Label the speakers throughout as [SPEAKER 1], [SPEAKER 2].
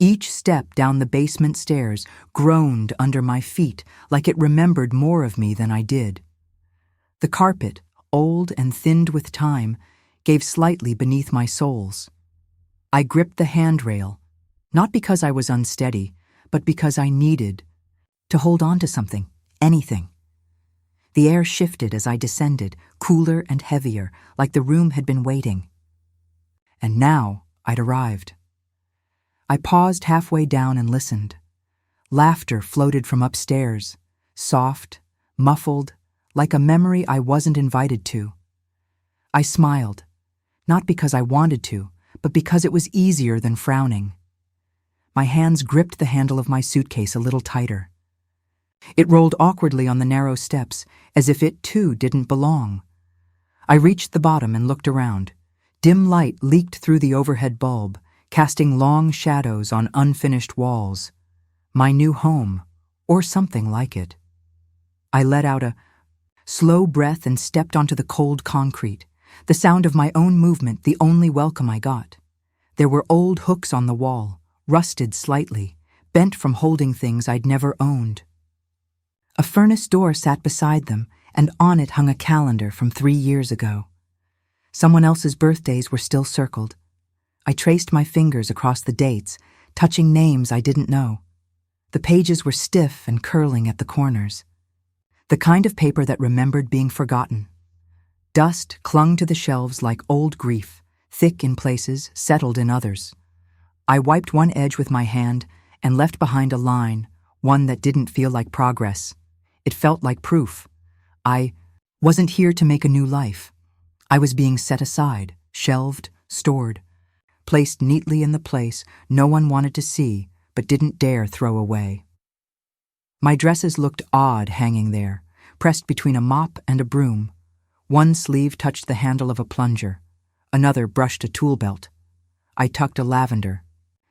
[SPEAKER 1] Each step down the basement stairs groaned under my feet like it remembered more of me than I did. The carpet, old and thinned with time, gave slightly beneath my soles. I gripped the handrail, not because I was unsteady, but because I needed to hold on to something, anything. The air shifted as I descended, cooler and heavier, like the room had been waiting. And now I'd arrived. I paused halfway down and listened. Laughter floated from upstairs, soft, muffled, like a memory I wasn't invited to. I smiled, not because I wanted to, but because it was easier than frowning. My hands gripped the handle of my suitcase a little tighter. It rolled awkwardly on the narrow steps, as if it too didn't belong. I reached the bottom and looked around. Dim light leaked through the overhead bulb, casting long shadows on unfinished walls. My new home, or something like it. I let out a slow breath and stepped onto the cold concrete, the sound of my own movement the only welcome I got. There were old hooks on the wall, rusted slightly, bent from holding things I'd never owned. A furnace door sat beside them, and on it hung a calendar from 3 years ago. Someone else's birthdays were still circled. I traced my fingers across the dates, touching names I didn't know. The pages were stiff and curling at the corners. The kind of paper that remembered being forgotten. Dust clung to the shelves like old grief, thick in places, settled in others. I wiped one edge with my hand and left behind a line, one that didn't feel like progress. It felt like proof. I wasn't here to make a new life. I was being set aside, shelved, stored, placed neatly in the place no one wanted to see but didn't dare throw away. My dresses looked odd hanging there, pressed between a mop and a broom. One sleeve touched the handle of a plunger. Another brushed a tool belt. I tucked a lavender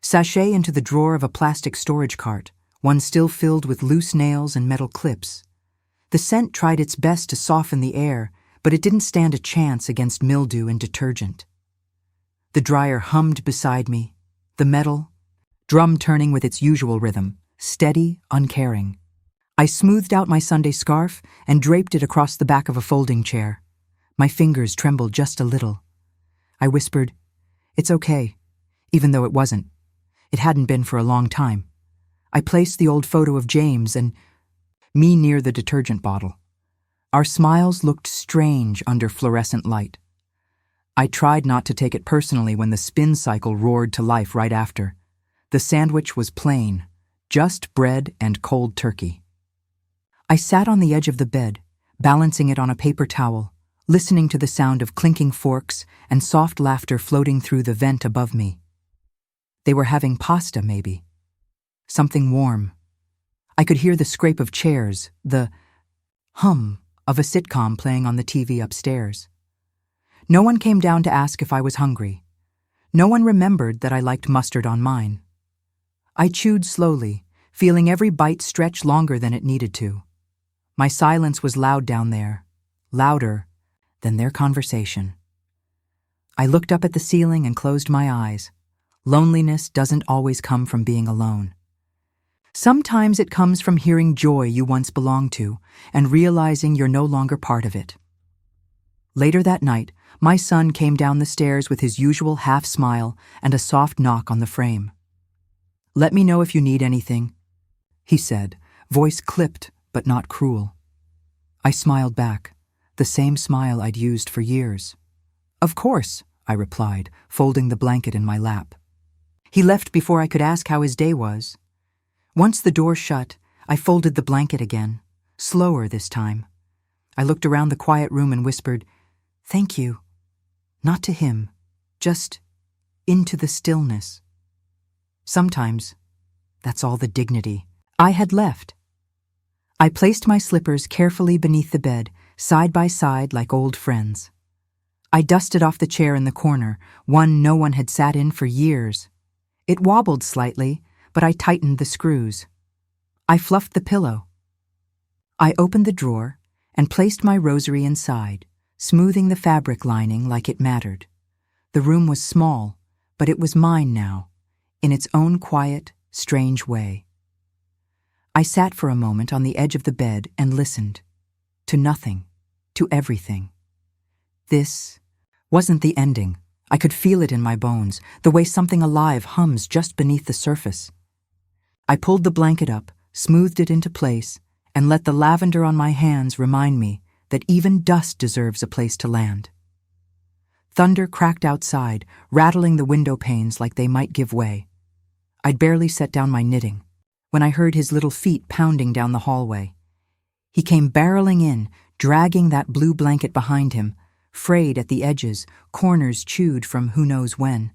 [SPEAKER 1] sachet into the drawer of a plastic storage cart, one still filled with loose nails and metal clips. The scent tried its best to soften the air, but it didn't stand a chance against mildew and detergent. The dryer hummed beside me, the metal drum turning with its usual rhythm, steady, uncaring. I smoothed out my Sunday scarf and draped it across the back of a folding chair. My fingers trembled just a little. I whispered, "It's okay," even though it wasn't. It hadn't been for a long time. I placed the old photo of James and me near the detergent bottle. Our smiles looked strange under fluorescent light. I tried not to take it personally when the spin cycle roared to life right after. The sandwich was plain, just bread and cold turkey. I sat on the edge of the bed, balancing it on a paper towel, listening to the sound of clinking forks and soft laughter floating through the vent above me. They were having pasta, maybe. Something warm. I could hear the scrape of chairs, the hum of a sitcom playing on the TV upstairs. No one came down to ask if I was hungry. No one remembered that I liked mustard on mine. I chewed slowly, feeling every bite stretch longer than it needed to. My silence was loud down there, louder than their conversation. I looked up at the ceiling and closed my eyes. Loneliness doesn't always come from being alone. Sometimes it comes from hearing joy you once belonged to and realizing you're no longer part of it. Later that night, my son came down the stairs with his usual half smile and a soft knock on the frame. "Let me know if you need anything," he said, voice clipped but not cruel. I smiled back, the same smile I'd used for years. "Of course," I replied, folding the blanket in my lap. He left before I could ask how his day was. Once the door shut, I folded the blanket again, slower this time. I looked around the quiet room and whispered, "Thank you." Not to him, just into the stillness. Sometimes, that's all the dignity I had left. I placed my slippers carefully beneath the bed, side by side like old friends. I dusted off the chair in the corner, one no one had sat in for years. It wobbled slightly, but I tightened the screws. I fluffed the pillow. I opened the drawer and placed my rosary inside, smoothing the fabric lining like it mattered. The room was small, but it was mine now. in its own quiet, strange way. I sat for a moment on the edge of the bed and listened. To nothing, to everything. This wasn't the ending. I could feel it in my bones, the way something alive hums just beneath the surface. I pulled the blanket up, smoothed it into place, and let the lavender on my hands remind me that even dust deserves a place to land. Thunder cracked outside, rattling the window panes like they might give way. I'd barely set down my knitting when I heard his little feet pounding down the hallway. He came barreling in, dragging that blue blanket behind him, frayed at the edges, corners chewed from who knows when.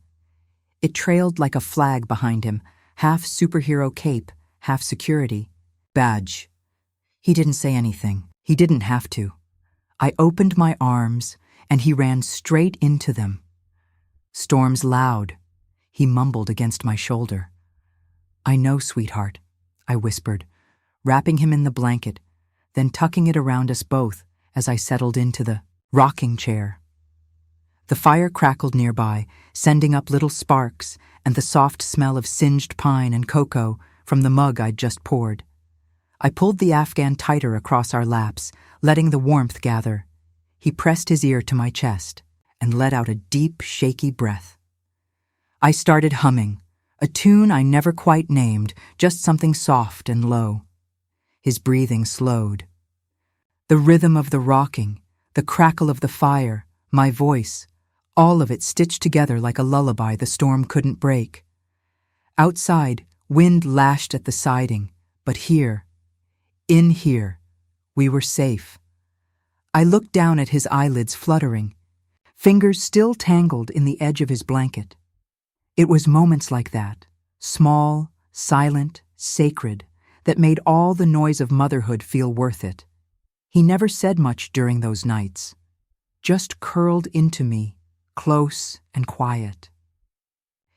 [SPEAKER 1] It trailed like a flag behind him, half superhero cape, half security badge. He didn't say anything. He didn't have to. I opened my arms, and he ran straight into them. "Storm's loud," he mumbled against my shoulder. "I know, sweetheart," I whispered, wrapping him in the blanket, then tucking it around us both as I settled into the rocking chair. The fire crackled nearby, sending up little sparks and the soft smell of singed pine and cocoa from the mug I'd just poured. I pulled the Afghan tighter across our laps, letting the warmth gather. He pressed his ear to my chest and let out a deep, shaky breath. I started humming, a tune I never quite named, just something soft and low. His breathing slowed. The rhythm of the rocking, the crackle of the fire, my voice, all of it stitched together like a lullaby the storm couldn't break. Outside, wind lashed at the siding, but here, in here, we were safe. I looked down at his eyelids fluttering, fingers still tangled in the edge of his blanket. It was moments like that, small, silent, sacred, that made all the noise of motherhood feel worth it. He never said much during those nights, just curled into me, close and quiet.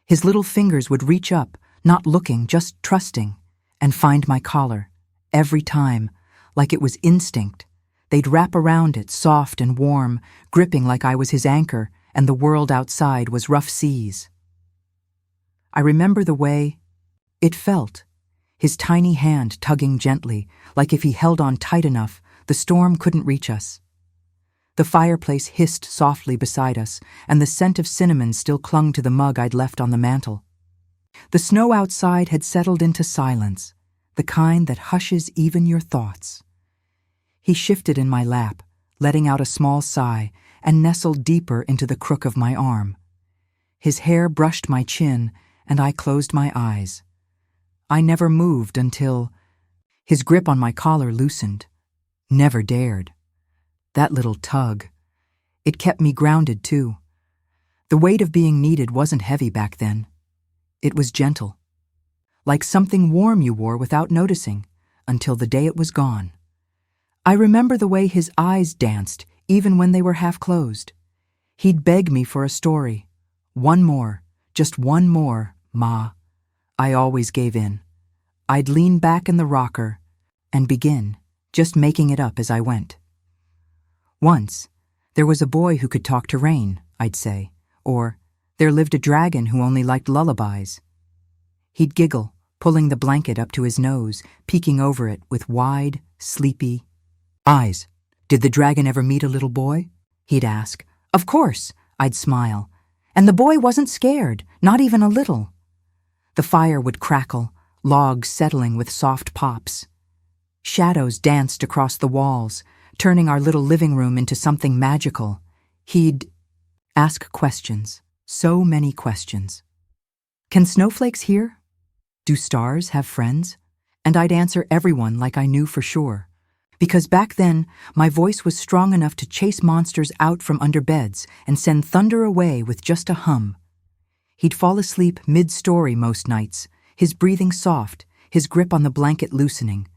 [SPEAKER 1] His little fingers would reach up, not looking, just trusting, and find my collar. Every time, like it was instinct, they'd wrap around it, soft and warm, gripping like I was his anchor and the world outside was rough seas. I remember the way it felt, his tiny hand tugging gently, like if he held on tight enough, the storm couldn't reach us. The fireplace hissed softly beside us, and the scent of cinnamon still clung to the mug I'd left on the mantel. The snow outside had settled into silence, the kind that hushes even your thoughts. He shifted in my lap, letting out a small sigh, and nestled deeper into the crook of my arm. His hair brushed my chin, and I closed my eyes. I never moved until his grip on my collar loosened. Never dared. That little tug. It kept me grounded, too. The weight of being needed wasn't heavy back then. It was gentle. Like something warm you wore without noticing, until the day it was gone. I remember the way his eyes danced, even when they were half closed. He'd beg me for a story. One more, just one more, Ma. I always gave in. I'd lean back in the rocker and begin, just making it up as I went. Once, there was a boy who could talk to rain, I'd say, or there lived a dragon who only liked lullabies. He'd giggle, pulling the blanket up to his nose, peeking over it with wide, sleepy eyes. "Did the dragon ever meet a little boy?" he'd ask. "Of course," I'd smile. And the boy wasn't scared, not even a little. The fire would crackle, logs settling with soft pops. Shadows danced across the walls, turning our little living room into something magical. He'd ask questions, so many questions. "Can snowflakes hear? Do stars have friends?" And I'd answer everyone like I knew for sure. Because back then, my voice was strong enough to chase monsters out from under beds and send thunder away with just a hum. He'd fall asleep mid-story most nights, his breathing soft, his grip on the blanket loosening.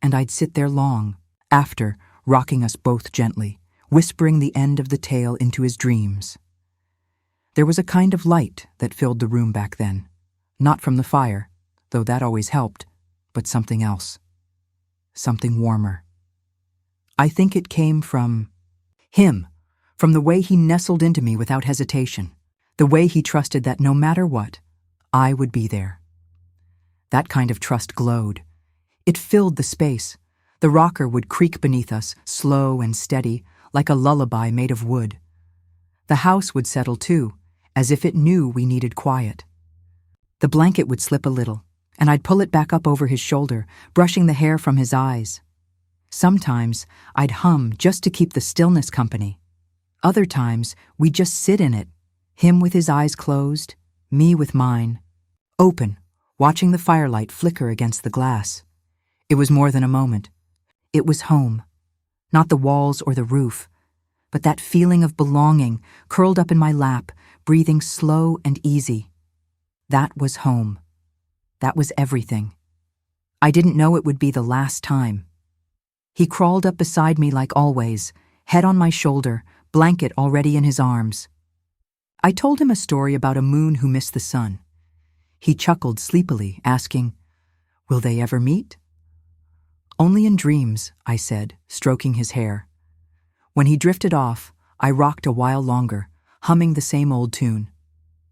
[SPEAKER 1] And I'd sit there long, after, rocking us both gently, whispering the end of the tale into his dreams. There was a kind of light that filled the room back then. Not from the fire, though that always helped, but something else. Something warmer. I think it came from him, from the way he nestled into me without hesitation, the way he trusted that no matter what, I would be there. That kind of trust glowed. It filled the space. The rocker would creak beneath us, slow and steady, like a lullaby made of wood. The house would settle too, as if it knew we needed quiet. The blanket would slip a little, and I'd pull it back up over his shoulder, brushing the hair from his eyes. Sometimes I'd hum just to keep the stillness company. Other times we'd just sit in it, him with his eyes closed, me with mine, open, watching the firelight flicker against the glass. It was more than a moment. It was home. Not the walls or the roof, but that feeling of belonging, curled up in my lap, breathing slow and easy. That was home. That was everything. I didn't know it would be the last time. He crawled up beside me like always, head on my shoulder, blanket already in his arms. I told him a story about a moon who missed the sun. He chuckled sleepily, asking, "Will they ever meet?" "Only in dreams," I said, stroking his hair. When he drifted off, I rocked a while longer, humming the same old tune.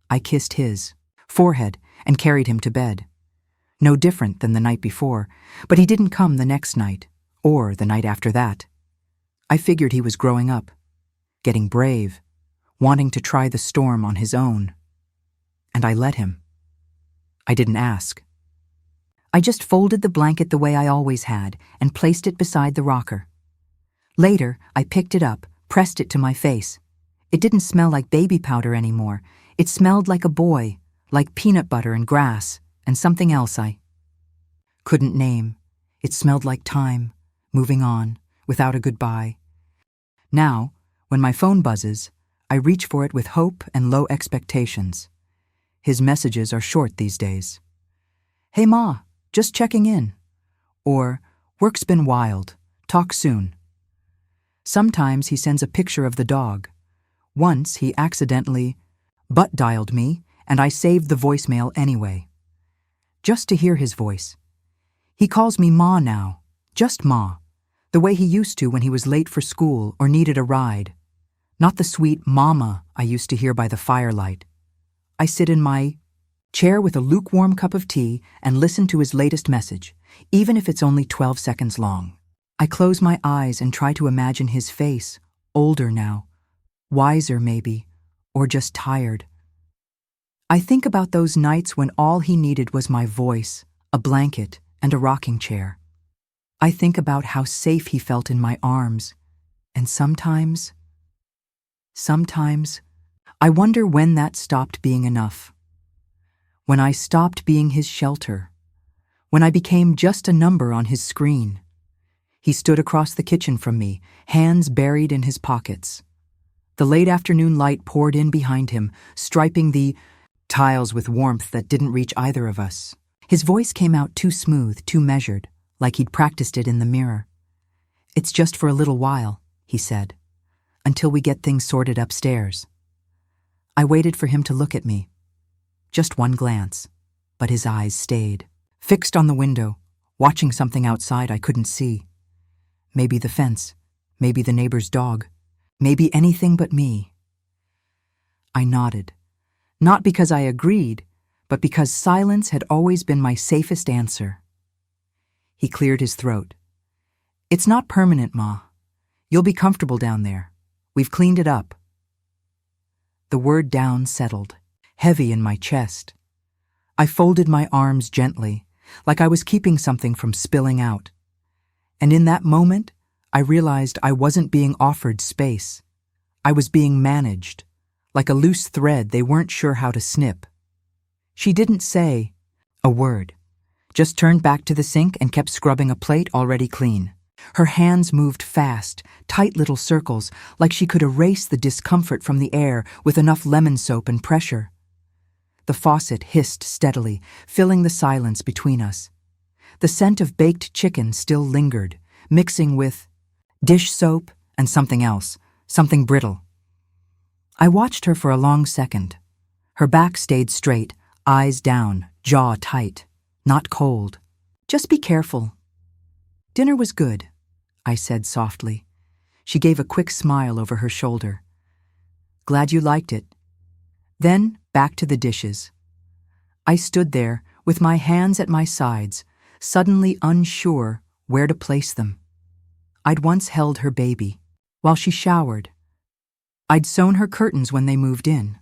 [SPEAKER 1] I kissed his forehead and carried him to bed. No different than the night before, but he didn't come the next night, or the night after that. I figured he was growing up, getting brave, wanting to try the storm on his own. And I let him. I didn't ask. I just folded the blanket the way I always had and placed it beside the rocker. Later, I picked it up, pressed it to my face. It didn't smell like baby powder anymore. It smelled like a boy, like peanut butter and grass, and something else I couldn't name. It smelled like time, moving on, without a goodbye. Now, when my phone buzzes, I reach for it with hope and low expectations. His messages are short these days. "Hey Ma, just checking in." Or, "Work's been wild, talk soon." Sometimes he sends a picture of the dog. Once he accidentally butt-dialed me, and I saved the voicemail anyway. Just to hear his voice. He calls me Ma now, just Ma, the way he used to when he was late for school or needed a ride. Not the sweet mama I used to hear by the firelight. I sit in my chair with a lukewarm cup of tea and listen to his latest message, even if it's only 12 seconds long. I close my eyes and try to imagine his face, older now, wiser maybe, or just tired. I think about those nights when all he needed was my voice, a blanket, and a rocking chair. I think about how safe he felt in my arms, and sometimes, I wonder when that stopped being enough. When I stopped being his shelter. When I became just a number on his screen. He stood across the kitchen from me, hands buried in his pockets. The late afternoon light poured in behind him, striping the tiles with warmth that didn't reach either of us. His voice came out too smooth, too measured, like he'd practiced it in the mirror. "It's just for a little while," he said, "until we get things sorted upstairs." I waited for him to look at me. Just one glance, but his eyes stayed, fixed on the window, watching something outside I couldn't see. Maybe the fence, maybe the neighbor's dog, maybe anything but me. I nodded, not because I agreed, but because silence had always been my safest answer. He cleared his throat. "It's not permanent, Ma. You'll be comfortable down there. We've cleaned it up." The word down settled, heavy in my chest. I folded my arms gently, like I was keeping something from spilling out. And in that moment, I realized I wasn't being offered space. I was being managed, like a loose thread they weren't sure how to snip. She didn't say a word, just turned back to the sink and kept scrubbing a plate already clean. Her hands moved fast, tight little circles, like she could erase the discomfort from the air with enough lemon soap and pressure. The faucet hissed steadily, filling the silence between us. The scent of baked chicken still lingered, mixing with dish soap and something else, something brittle. I watched her for a long second. Her back stayed straight, eyes down, jaw tight, not cold. "Just be careful." "Dinner was good," I said softly. She gave a quick smile over her shoulder. "Glad you liked it." Then back to the dishes. I stood there, with my hands at my sides, suddenly unsure where to place them. I'd once held her baby, while she showered. I'd sewn her curtains when they moved in.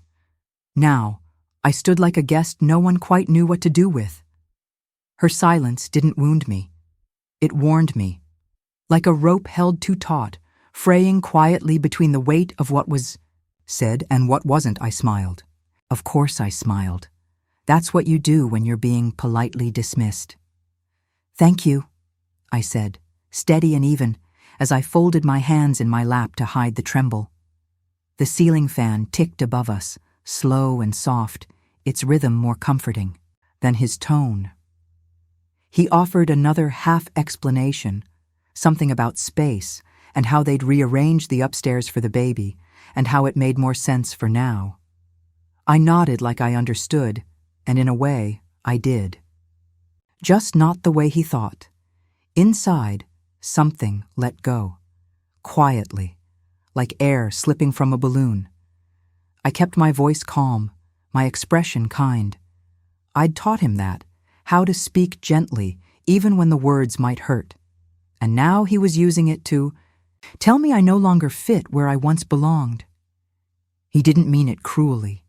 [SPEAKER 1] Now, I stood like a guest no one quite knew what to do with. Her silence didn't wound me. It warned me. Like a rope held too taut, fraying quietly between the weight of what was said and what wasn't, I smiled. Of course I smiled. That's what you do when you're being politely dismissed. "Thank you," I said, steady and even, as I folded my hands in my lap to hide the tremble. The ceiling fan ticked above us, slow and soft, its rhythm more comforting than his tone. He offered another half-explanation, something about space and how they'd rearranged the upstairs for the baby and how it made more sense for now. I nodded like I understood, and in a way, I did. Just not the way he thought. Inside, something let go, quietly, like air slipping from a balloon. I kept my voice calm, my expression kind. I'd taught him that, how to speak gently, even when the words might hurt. And now he was using it to tell me I no longer fit where I once belonged. He didn't mean it cruelly.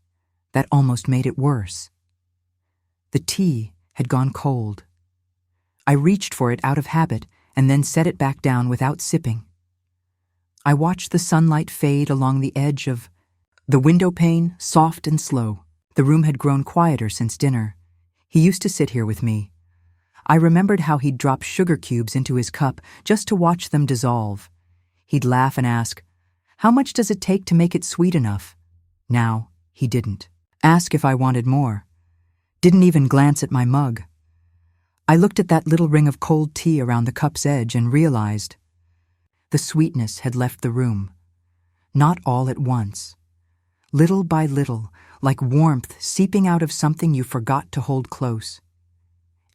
[SPEAKER 1] That almost made it worse. The tea had gone cold. I reached for it out of habit and then set it back down without sipping. I watched the sunlight fade along the edge of the window pane, soft and slow. The room had grown quieter since dinner. He used to sit here with me. I remembered how he'd drop sugar cubes into his cup just to watch them dissolve. He'd laugh and ask, "How much does it take to make it sweet enough?" Now, he didn't. Ask if I wanted more. Didn't even glance at my mug. I looked at that little ring of cold tea around the cup's edge and realized the sweetness had left the room. Not all at once. Little by little, like warmth seeping out of something you forgot to hold close.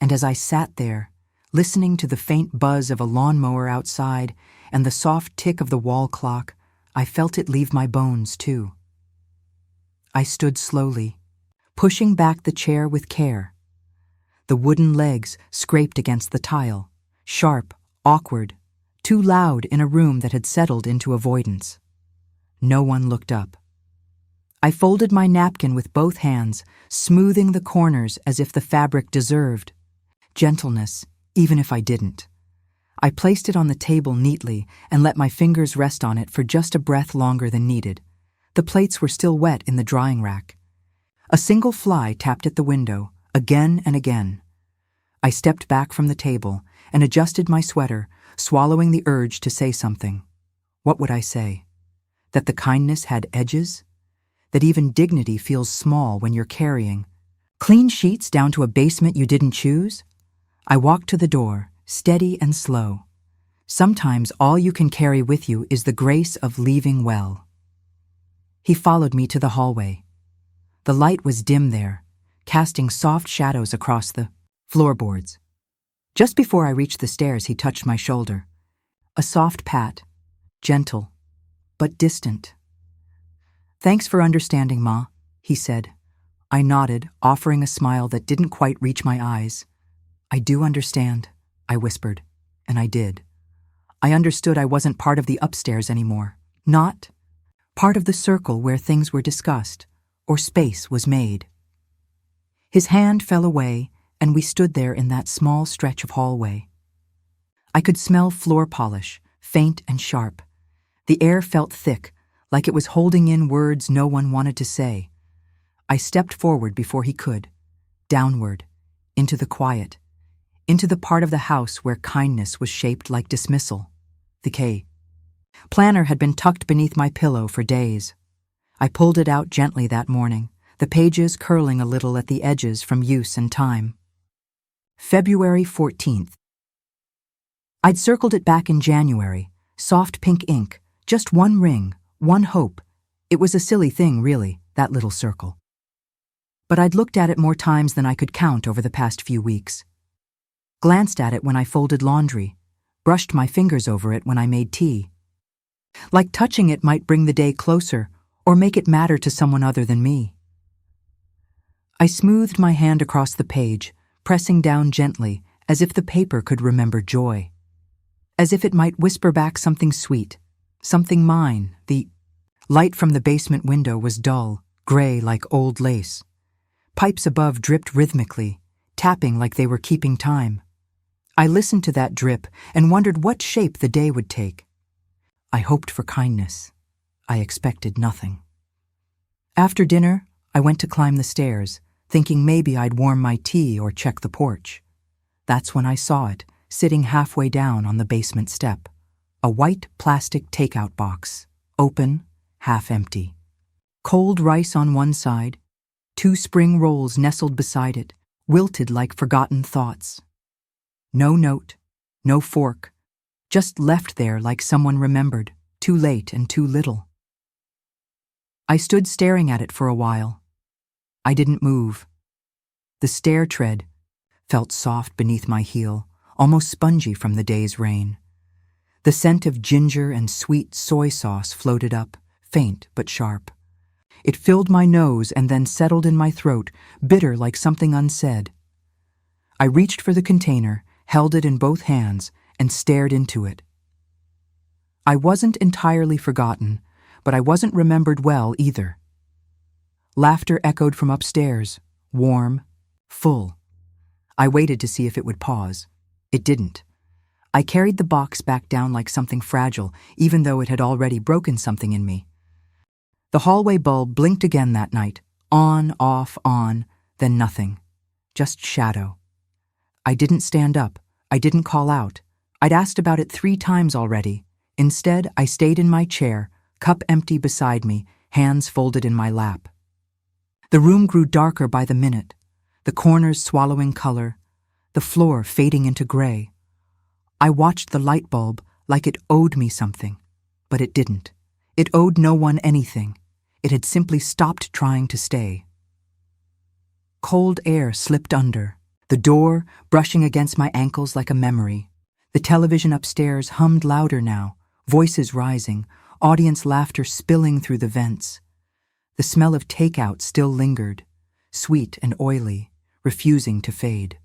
[SPEAKER 1] And as I sat there, listening to the faint buzz of a lawnmower outside and the soft tick of the wall clock, I felt it leave my bones too. I stood slowly, pushing back the chair with care. The wooden legs scraped against the tile, sharp, awkward, too loud in a room that had settled into avoidance. No one looked up. I folded my napkin with both hands, smoothing the corners as if the fabric deserved gentleness, even if I didn't. I placed it on the table neatly and let my fingers rest on it for just a breath longer than needed. The plates were still wet in the drying rack. A single fly tapped at the window, again and again. I stepped back from the table and adjusted my sweater, swallowing the urge to say something. What would I say? That the kindness had edges? That even dignity feels small when you're carrying clean sheets down to a basement you didn't choose? I walked to the door, steady and slow. Sometimes all you can carry with you is the grace of leaving well. He followed me to the hallway. The light was dim there, casting soft shadows across the floorboards. Just before I reached the stairs, he touched my shoulder. A soft pat, gentle, but distant. "Thanks for understanding, Ma," he said. I nodded, offering a smile that didn't quite reach my eyes. "I do understand," I whispered, and I did. I understood I wasn't part of the upstairs anymore. Not part of the circle where things were discussed, or space was made. His hand fell away, and we stood there in that small stretch of hallway. I could smell floor polish, faint and sharp. The air felt thick, like it was holding in words no one wanted to say. I stepped forward before he could, downward, into the quiet, into the part of the house where kindness was shaped like dismissal. The planner had been tucked beneath my pillow for days. I pulled it out gently that morning, the pages curling a little at the edges from use and time. February 14th. I'd circled it back in January, soft pink ink, just one ring, one hope. It was a silly thing, really, that little circle. But I'd looked at it more times than I could count over the past few weeks. Glanced at it when I folded laundry, brushed my fingers over it when I made tea. Like touching it might bring the day closer or make it matter to someone other than me. I smoothed my hand across the page, pressing down gently, as if the paper could remember joy. As if it might whisper back something sweet, something mine. The light from the basement window was dull, gray like old lace. Pipes above dripped rhythmically, tapping like they were keeping time. I listened to that drip and wondered what shape the day would take. I hoped for kindness. I expected nothing. After dinner, I went to climb the stairs, thinking maybe I'd warm my tea or check the porch. That's when I saw it, sitting halfway down on the basement step. A white plastic takeout box, open, half empty. Cold rice on one side, 2 spring rolls nestled beside it, wilted like forgotten thoughts. No note, no fork, just left there like someone remembered, too late and too little. I stood staring at it for a while. I didn't move. The stair tread felt soft beneath my heel, almost spongy from the day's rain. The scent of ginger and sweet soy sauce floated up, faint but sharp. It filled my nose and then settled in my throat, bitter like something unsaid. I reached for the container, held it in both hands, and stared into it. I wasn't entirely forgotten, but I wasn't remembered well either. Laughter echoed from upstairs, warm, full. I waited to see if it would pause. It didn't. I carried the box back down like something fragile, even though it had already broken something in me. The hallway bulb blinked again that night, on, off, on, then nothing. Just shadow. I didn't stand up. I didn't call out. I'd asked about it 3 times already. Instead, I stayed in my chair, cup empty beside me, hands folded in my lap. The room grew darker by the minute, the corners swallowing color, the floor fading into gray. I watched the light bulb like it owed me something, but it didn't. It owed no one anything. It had simply stopped trying to stay. Cold air slipped under, the door brushing against my ankles like a memory. The television upstairs hummed louder now, voices rising, audience laughter spilling through the vents. The smell of takeout still lingered, sweet and oily, refusing to fade.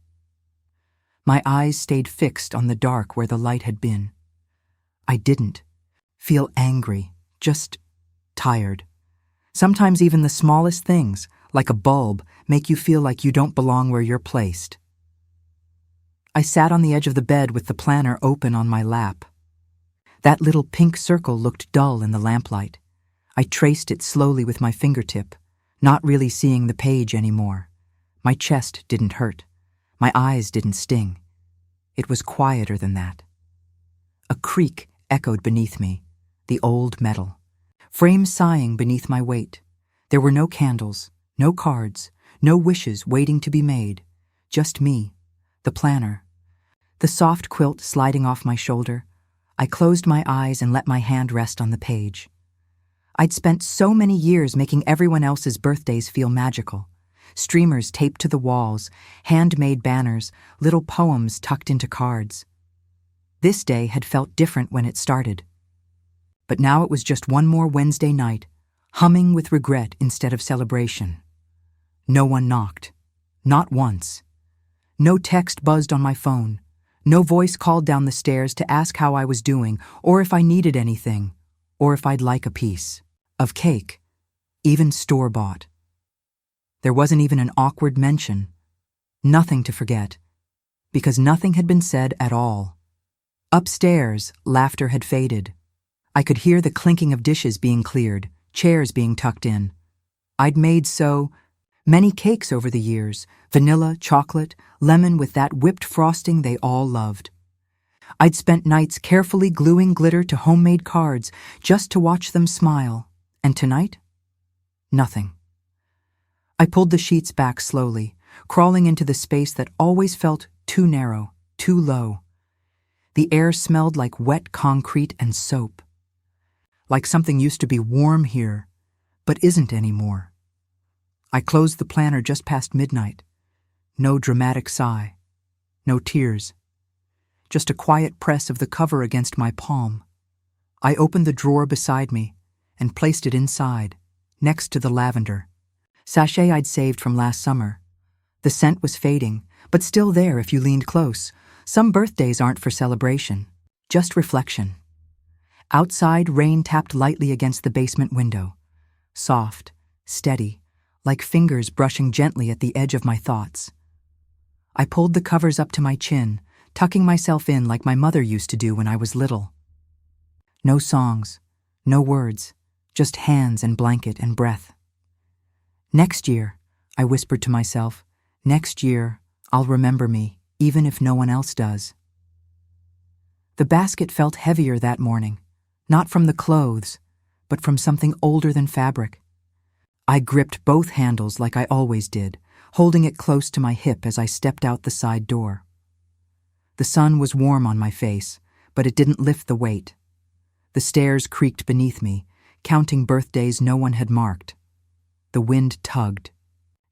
[SPEAKER 1] My eyes stayed fixed on the dark where the light had been. I didn't feel angry, just tired. Sometimes even the smallest things, like a bulb, make you feel like you don't belong where you're placed. I sat on the edge of the bed with the planner open on my lap. That little pink circle looked dull in the lamplight. I traced it slowly with my fingertip, not really seeing the page anymore. My chest didn't hurt. My eyes didn't sting. It was quieter than that. A creak echoed beneath me, the old metal. Frames sighing beneath my weight. There were no candles, no cards, no wishes waiting to be made. Just me, the planner. The soft quilt sliding off my shoulder. I closed my eyes and let my hand rest on the page. I'd spent so many years making everyone else's birthdays feel magical. Streamers taped to the walls, handmade banners, little poems tucked into cards. This day had felt different when it started. But now it was just one more Wednesday night, humming with regret instead of celebration. No one knocked. Not once. No text buzzed on my phone. No voice called down the stairs to ask how I was doing, or if I needed anything, or if I'd like a piece of cake, even store-bought. There wasn't even an awkward mention. Nothing to forget, because nothing had been said at all. Upstairs, laughter had faded. I could hear the clinking of dishes being cleared, chairs being tucked in. I'd made so many cakes over the years, vanilla, chocolate, lemon with that whipped frosting they all loved. I'd spent nights carefully gluing glitter to homemade cards just to watch them smile. And tonight? Nothing. I pulled the sheets back slowly, crawling into the space that always felt too narrow, too low. The air smelled like wet concrete and soap. Like something used to be warm here, but isn't anymore. I closed the planner just past midnight. No dramatic sigh. No tears. Just a quiet press of the cover against my palm. I opened the drawer beside me and placed it inside, next to the lavender. Sachet I'd saved from last summer. The scent was fading, but still there if you leaned close. Some birthdays aren't for celebration, just reflection. Outside, rain tapped lightly against the basement window. Soft, steady, like fingers brushing gently at the edge of my thoughts. I pulled the covers up to my chin, tucking myself in like my mother used to do when I was little. No songs, no words, just hands and blanket and breath. Next year, I whispered to myself, next year, I'll remember me, even if no one else does. The basket felt heavier that morning, not from the clothes, but from something older than fabric. I gripped both handles like I always did, holding it close to my hip as I stepped out the side door. The sun was warm on my face, but it didn't lift the weight. The stairs creaked beneath me, counting birthdays no one had marked. The wind tugged,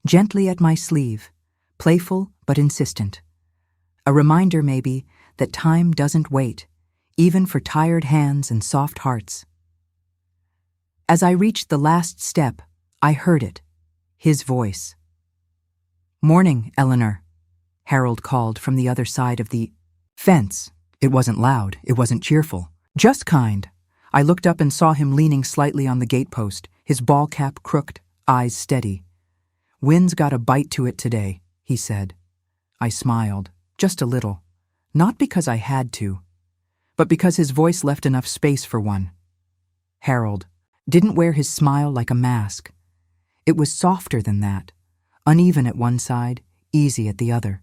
[SPEAKER 1] gently at my sleeve, playful but insistent. A reminder, maybe, that time doesn't wait, even for tired hands and soft hearts. As I reached the last step, I heard it, his voice. "Morning, Eleanor," Harold called from the other side of the fence. It wasn't loud, it wasn't cheerful, just kind. I looked up and saw him leaning slightly on the gatepost, his ball cap crooked, eyes steady. "Wind's got a bite to it today," he said. I smiled, just a little, not because I had to, but because his voice left enough space for one. Harold didn't wear his smile like a mask. It was softer than that, uneven at one side, easy at the other.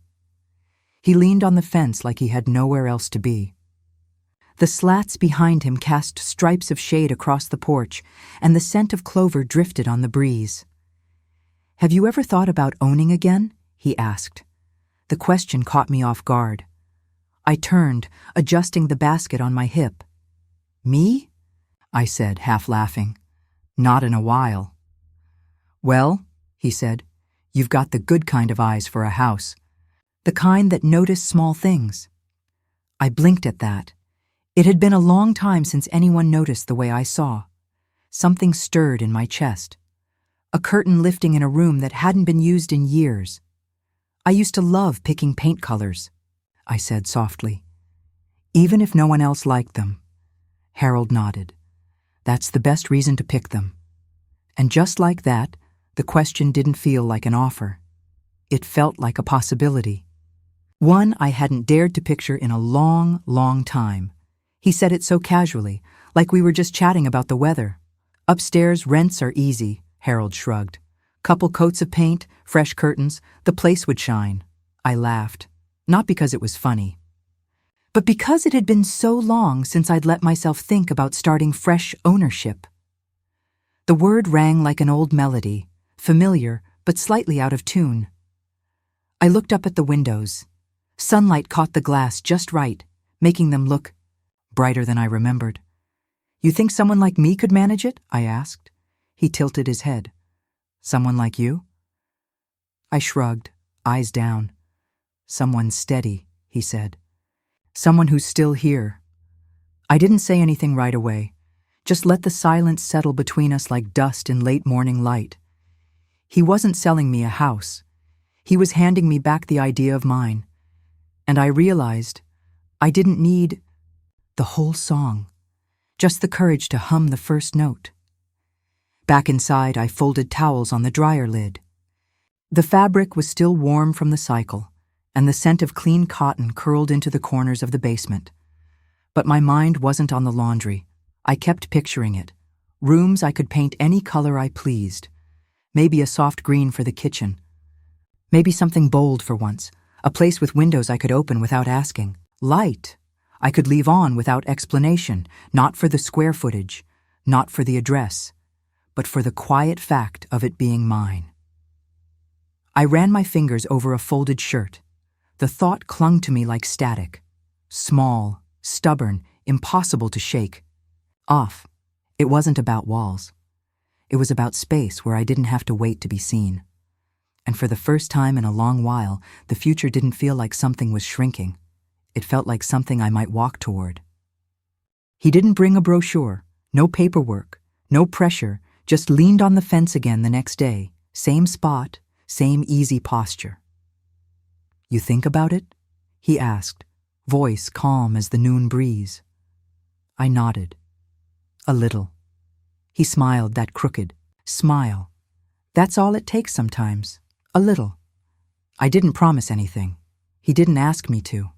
[SPEAKER 1] He leaned on the fence like he had nowhere else to be. The slats behind him cast stripes of shade across the porch, and the scent of clover drifted on the breeze. "Have you ever thought about owning again?" he asked. The question caught me off guard. I turned, adjusting the basket on my hip. "Me?" I said, half laughing. "Not in a while." "Well," he said, "you've got the good kind of eyes for a house. The kind that notice small things." I blinked at that. It had been a long time since anyone noticed the way I saw. Something stirred in my chest. A curtain lifting in a room that hadn't been used in years. "I used to love picking paint colors," I said softly. "Even if no one else liked them." Harold nodded. "That's the best reason to pick them." And just like that, the question didn't feel like an offer. It felt like a possibility. One I hadn't dared to picture in a long, long time. He said it so casually, like we were just chatting about the weather. "Upstairs, rents are easy," Harold shrugged. "Couple coats of paint, fresh curtains, the place would shine." I laughed, not because it was funny, but because it had been so long since I'd let myself think about starting fresh ownership. The word rang like an old melody, familiar but slightly out of tune. I looked up at the windows. Sunlight caught the glass just right, making them look brighter than I remembered. "You think someone like me could manage it?" I asked. He tilted his head. "Someone like you?" I shrugged, eyes down. "Someone steady," he said. "Someone who's still here." I didn't say anything right away, just let the silence settle between us like dust in late morning light. He wasn't selling me a house. He was handing me back the idea of mine. And I realized I didn't need the whole song, just the courage to hum the first note. Back inside, I folded towels on the dryer lid. The fabric was still warm from the cycle, and the scent of clean cotton curled into the corners of the basement. But my mind wasn't on the laundry. I kept picturing it. Rooms I could paint any color I pleased. Maybe a soft green for the kitchen. Maybe something bold for once. A place with windows I could open without asking. Light I could leave on without explanation, not for the square footage, not for the address, but for the quiet fact of it being mine. I ran my fingers over a folded shirt. The thought clung to me like static. Small, stubborn, impossible to shake. Off. It wasn't about walls. It was about space where I didn't have to wait to be seen. And for the first time in a long while, the future didn't feel like something was shrinking. It felt like something I might walk toward. He didn't bring a brochure, no paperwork, no pressure, just leaned on the fence again the next day, Same spot, same easy posture. "You think about it?" he asked, voice calm as the noon breeze. I nodded. A little. He smiled, that crooked smile. That's all it takes sometimes. A little. I didn't promise anything. He didn't ask me to.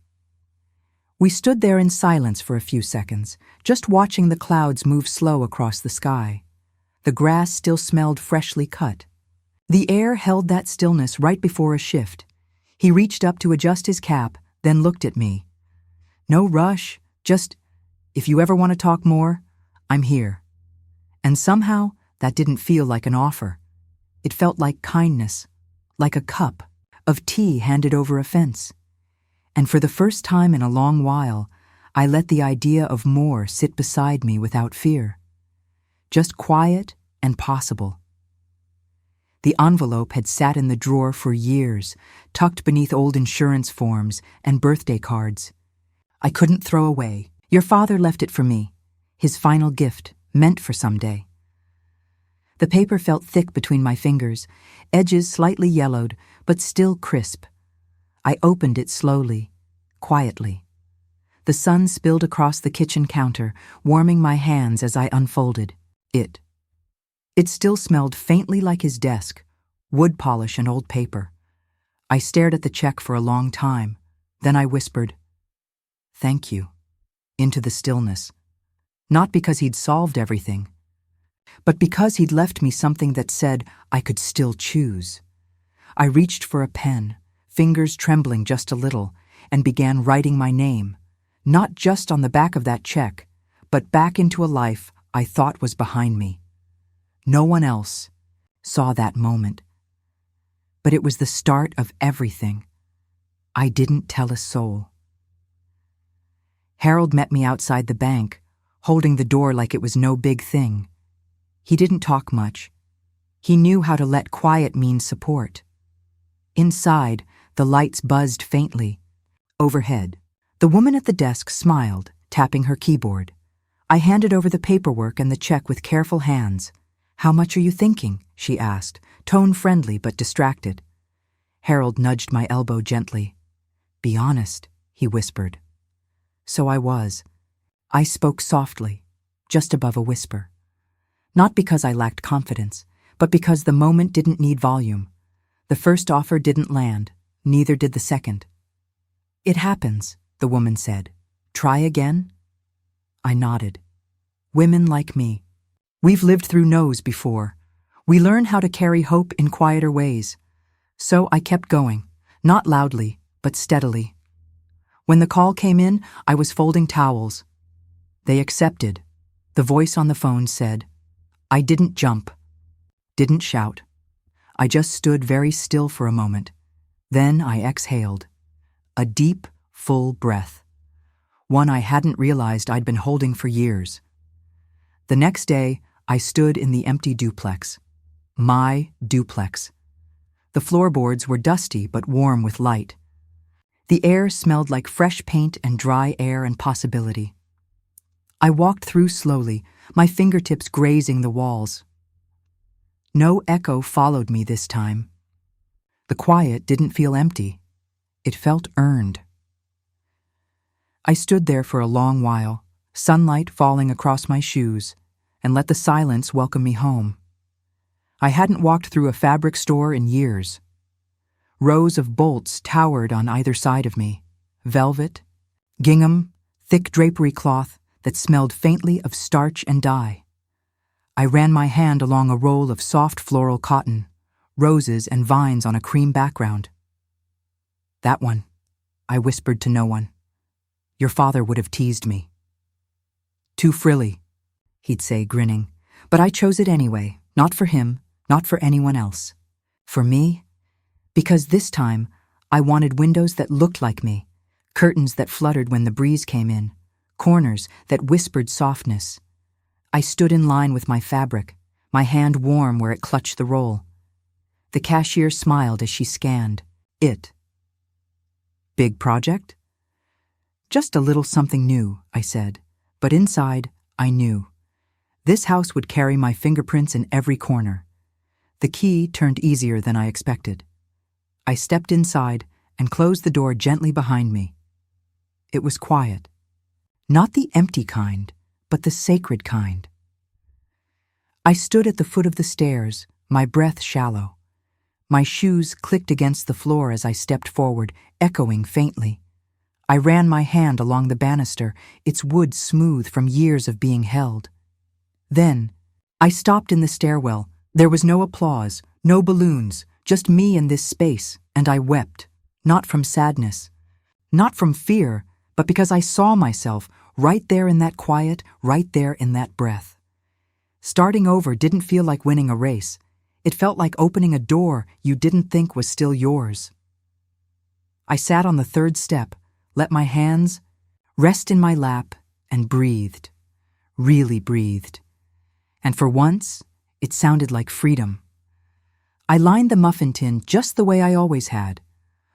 [SPEAKER 1] We stood there in silence for a few seconds, just watching the clouds move slow across the sky. The grass still smelled freshly cut. The air held that stillness right before a shift. He reached up to adjust his cap, then looked at me. "No rush, just, if you ever want to talk more, I'm here." And somehow, that didn't feel like an offer. It felt like kindness, like a cup of tea handed over a fence. And for the first time in a long while, I let the idea of more sit beside me without fear. Just quiet and possible. The envelope had sat in the drawer for years, tucked beneath old insurance forms and birthday cards. I couldn't throw away. Your father left it for me, his final gift, meant for someday. The paper felt thick between my fingers, edges slightly yellowed, but still crisp. I opened it slowly, quietly. The sun spilled across the kitchen counter, warming my hands as I unfolded it. It still smelled faintly like his desk, wood polish and old paper. I stared at the check for a long time. Then I whispered, "Thank you," into the stillness. Not because he'd solved everything, but because he'd left me something that said I could still choose. I reached for a pen, fingers trembling just a little, and began writing my name, not just on the back of that check, but back into a life I thought was behind me. No one else saw that moment. But it was the start of everything. I didn't tell a soul. Harold met me outside the bank, holding the door like it was no big thing. He didn't talk much. He knew how to let quiet mean support. Inside, the lights buzzed faintly. Overhead, the woman at the desk smiled, tapping her keyboard. I handed over the paperwork and the check with careful hands. "How much are you thinking?" she asked, tone friendly but distracted. Harold nudged my elbow gently. "Be honest," he whispered. So I was. I spoke softly, just above a whisper. Not because I lacked confidence, but because the moment didn't need volume. The first offer didn't land, neither did the second. "It happens," the woman said. "Try again?" I nodded. Women like me. We've lived through no's before. We learn how to carry hope in quieter ways. So I kept going, not loudly, but steadily. When the call came in, I was folding towels. They accepted. The voice on the phone said, I didn't jump, didn't shout. I just stood very still for a moment. Then I exhaled. A deep, full breath. One I hadn't realized I'd been holding for years. The next day, I stood in the empty duplex. My duplex. The floorboards were dusty but warm with light. The air smelled like fresh paint and dry air and possibility. I walked through slowly, my fingertips grazing the walls. No echo followed me this time. The quiet didn't feel empty. It felt earned. I stood there for a long while, sunlight falling across my shoes, and let the silence welcome me home. I hadn't walked through a fabric store in years. Rows of bolts towered on either side of me. Velvet, gingham, thick drapery cloth that smelled faintly of starch and dye. I ran my hand along a roll of soft floral cotton, roses and vines on a cream background. That one, I whispered to no one. Your father would have teased me. Too frilly, he'd say, grinning, but I chose it anyway, not for him, not for anyone else. For me, because this time I wanted windows that looked like me, curtains that fluttered when the breeze came in, corners that whispered softness. I stood in line with my fabric, my hand warm where it clutched the roll. The cashier smiled as she scanned it. Big project? Just a little something new, I said, but inside I knew. This house would carry my fingerprints in every corner. The key turned easier than I expected. I stepped inside and closed the door gently behind me. It was quiet. Not the empty kind, but the sacred kind. I stood at the foot of the stairs, my breath shallow. My shoes clicked against the floor as I stepped forward, echoing faintly. I ran my hand along the banister, its wood smooth from years of being held. Then, I stopped in the stairwell. There was no applause, no balloons, just me in this space, and I wept, not from sadness, not from fear, but because I saw myself right there in that quiet, right there in that breath. Starting over didn't feel like winning a race. It felt like opening a door you didn't think was still yours. I sat on the third step, let my hands rest in my lap, and breathed, really breathed. And for once, it sounded like freedom. I lined the muffin tin just the way I always had,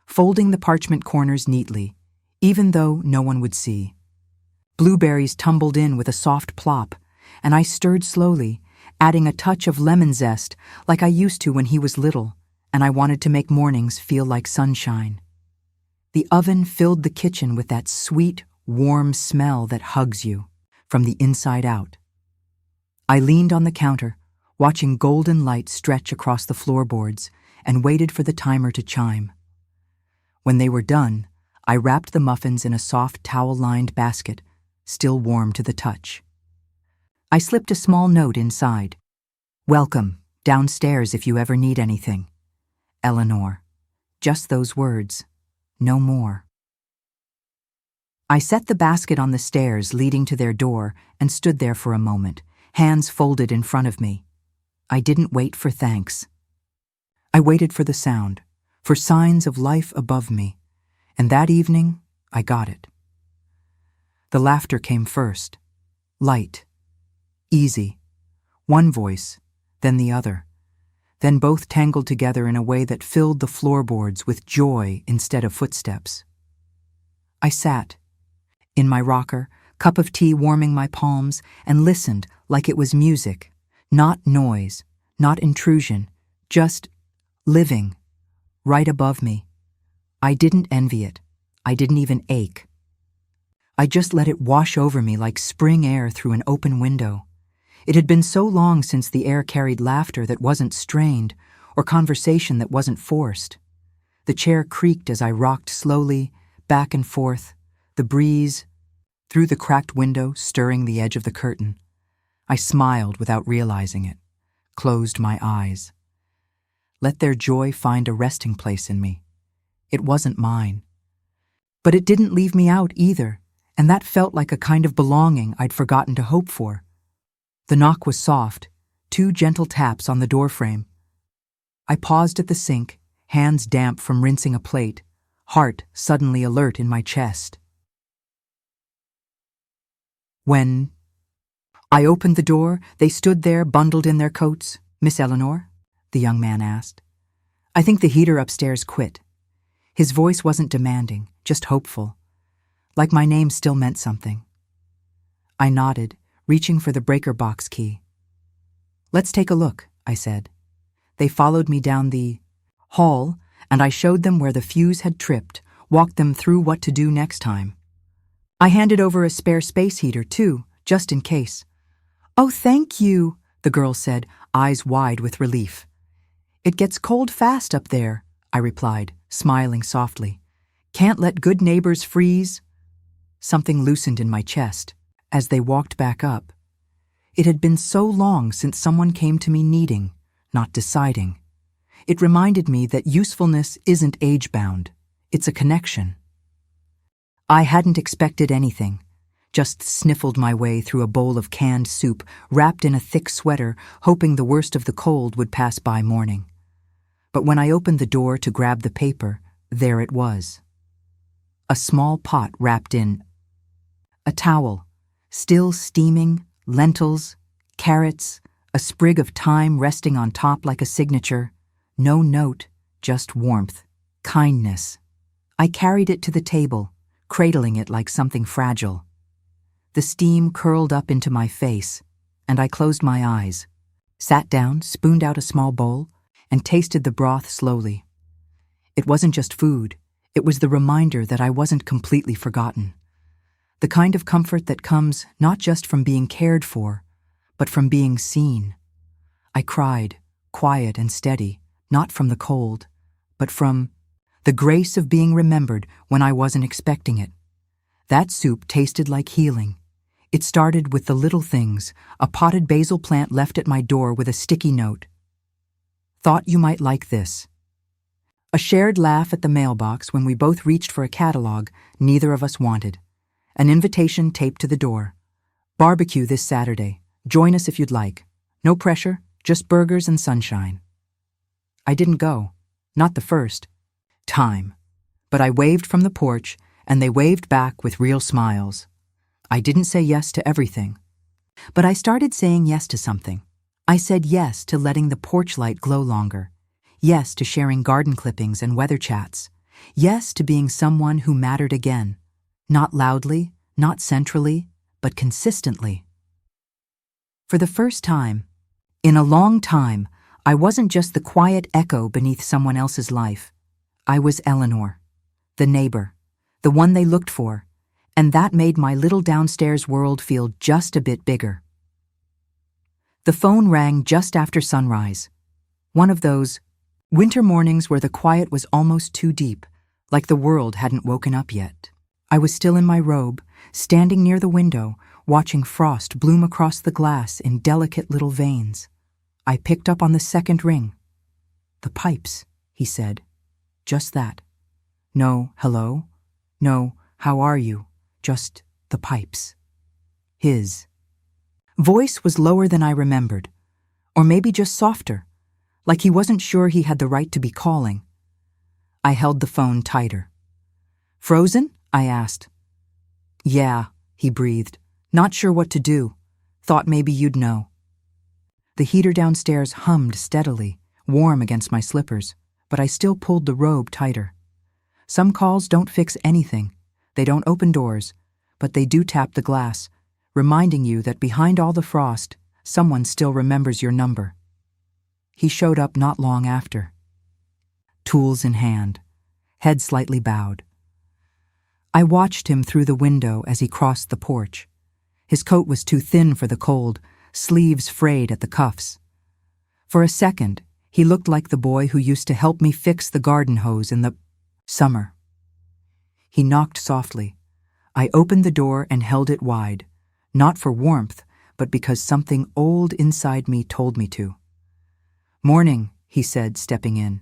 [SPEAKER 1] folding the parchment corners neatly, even though no one would see. Blueberries tumbled in with a soft plop, and I stirred slowly, adding a touch of lemon zest like I used to when he was little, and I wanted to make mornings feel like sunshine. The oven filled the kitchen with that sweet, warm smell that hugs you from the inside out. I leaned on the counter, watching golden light stretch across the floorboards, and waited for the timer to chime. When they were done, I wrapped the muffins in a soft towel-lined basket, still warm to the touch. I slipped a small note inside. "Welcome, downstairs if you ever need anything. Eleanor." Just those words, no more. I set the basket on the stairs leading to their door and stood there for a moment, hands folded in front of me. I didn't wait for thanks. I waited for the sound, for signs of life above me, and that evening I got it. The laughter came first, light, easy, one voice, then the other, then both tangled together in a way that filled the floorboards with joy instead of footsteps. I sat, in my rocker, cup of tea warming my palms, and listened like it was music, not noise, not intrusion, just living, right above me. I didn't envy it. I didn't even ache. I just let it wash over me like spring air through an open window. It had been so long since the air carried laughter that wasn't strained, or conversation that wasn't forced. The chair creaked as I rocked slowly, back and forth, the breeze through the cracked window stirring the edge of the curtain. I smiled without realizing it, closed my eyes. Let their joy find a resting place in me. It wasn't mine. But it didn't leave me out either, and that felt like a kind of belonging I'd forgotten to hope for. The knock was soft, 2 gentle taps on the doorframe. I paused at the sink, hands damp from rinsing a plate, heart suddenly alert in my chest. When I opened the door, they stood there bundled in their coats. "Miss Eleanor?" the young man asked. "I think the heater upstairs quit." His voice wasn't demanding, just hopeful, like my name still meant something. I nodded, reaching for the breaker box key. "Let's take a look," I said. They followed me down the hall, and I showed them where the fuse had tripped, walked them through what to do next time. I handed over a spare space heater, too, just in case. "Oh, thank you," the girl said, eyes wide with relief. "It gets cold fast up there," I replied, smiling softly. "Can't let good neighbors freeze." Something loosened in my chest as they walked back up. It had been so long since someone came to me needing, not deciding. It reminded me that usefulness isn't age-bound. It's a connection. I hadn't expected anything, just sniffled my way through a bowl of canned soup, wrapped in a thick sweater, hoping the worst of the cold would pass by morning. But when I opened the door to grab the paper, there it was. A small pot wrapped in a towel, still steaming, lentils, carrots, a sprig of thyme resting on top like a signature. No note, just warmth, kindness. I carried it to the table, cradling it like something fragile. The steam curled up into my face, and I closed my eyes, sat down, spooned out a small bowl, and tasted the broth slowly. It wasn't just food, it was the reminder that I wasn't completely forgotten. The kind of comfort that comes not just from being cared for, but from being seen. I cried, quiet and steady, not from the cold, but from the grace of being remembered when I wasn't expecting it. That soup tasted like healing. It started with the little things, a potted basil plant left at my door with a sticky note. Thought you might like this. A shared laugh at the mailbox when we both reached for a catalog neither of us wanted. An invitation taped to the door. Barbecue this Saturday. Join us if you'd like. No pressure, just burgers and sunshine. I didn't go. Not the first time. But I waved from the porch, and they waved back with real smiles. I didn't say yes to everything. But I started saying yes to something. I said yes to letting the porch light glow longer. Yes to sharing garden clippings and weather chats. Yes to being someone who mattered again. Not loudly, not centrally, but consistently. For the first time, in a long time, I wasn't just the quiet echo beneath someone else's life. I was Eleanor, the neighbor, the one they looked for, and that made my little downstairs world feel just a bit bigger. The phone rang just after sunrise. One of those winter mornings where the quiet was almost too deep, like the world hadn't woken up yet. I was still in my robe, standing near the window, watching frost bloom across the glass in delicate little veins. I picked up on the second ring. "The pipes," he said. Just that. No, hello. No, how are you? Just the pipes. His voice was lower than I remembered, or maybe just softer, like he wasn't sure he had the right to be calling. I held the phone tighter. "Frozen?" I asked. "Yeah," he breathed. "Not sure what to do. Thought maybe you'd know." The heater downstairs hummed steadily, warm against my slippers, but I still pulled the robe tighter. Some calls don't fix anything. They don't open doors, but they do tap the glass, reminding you that behind all the frost, someone still remembers your number. He showed up not long after. Tools in hand, head slightly bowed. I watched him through the window as he crossed the porch. His coat was too thin for the cold, sleeves frayed at the cuffs. For a second, he looked like the boy who used to help me fix the garden hose in the summer. He knocked softly. I opened the door and held it wide, not for warmth, but because something old inside me told me to. "Morning," he said, stepping in.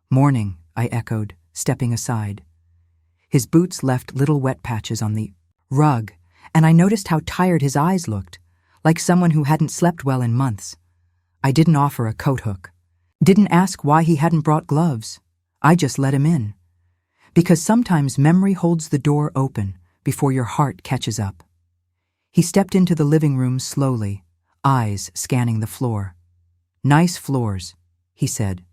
[SPEAKER 1] "Morning," I echoed, stepping aside. His boots left little wet patches on the rug, and I noticed how tired his eyes looked, like someone who hadn't slept well in months. I didn't offer a coat hook. Didn't ask why he hadn't brought gloves. I just let him in. Because sometimes memory holds the door open before your heart catches up. He stepped into the living room slowly, eyes scanning the floor. "Nice floors," he said.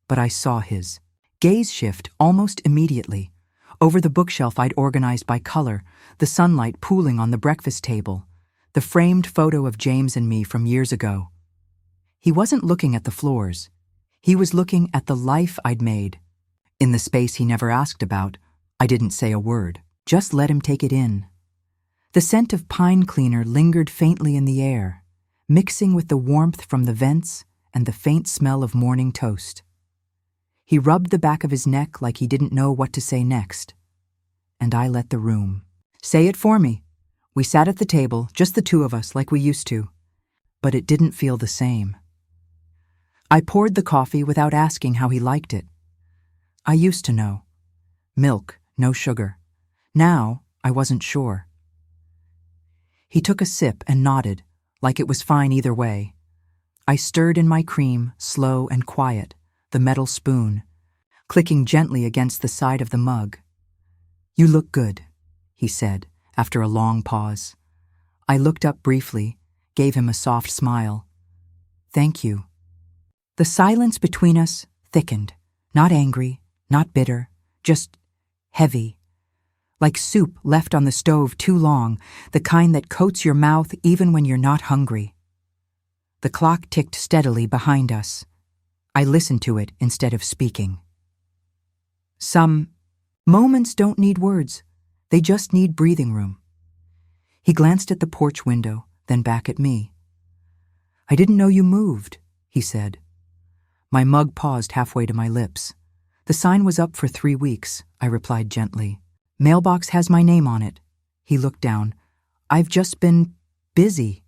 [SPEAKER 1] But I saw his gaze shift almost immediately. Over the bookshelf I'd organized by color, the sunlight pooling on the breakfast table, the framed photo of James and me from years ago. He wasn't looking at the floors. He was looking at the life I'd made. In the space he never asked about, I didn't say a word, just let him take it in. The scent of pine cleaner lingered faintly in the air, mixing with the warmth from the vents and the faint smell of morning toast. He rubbed the back of his neck like he didn't know what to say next. And I let the room say it for me. We sat at the table, just the two of us, like we used to. But it didn't feel the same. I poured the coffee without asking how he liked it. I used to know. Milk, no sugar. Now, I wasn't sure. He took a sip and nodded, like it was fine either way. I stirred in my cream, slow and quiet, the metal spoon, clicking gently against the side of the mug. "You look good," he said, after a long pause. I looked up briefly, gave him a soft smile. "Thank you." The silence between us thickened, not angry, not bitter, just heavy. Like soup left on the stove too long, the kind that coats your mouth even when you're not hungry. The clock ticked steadily behind us. I listened to it instead of speaking. Some moments don't need words. They just need breathing room. He glanced at the porch window, then back at me. I didn't know you moved, he said. My mug paused halfway to my lips. The sign was up for 3 weeks, I replied gently. Mailbox has my name on it. He looked down. I've just been busy.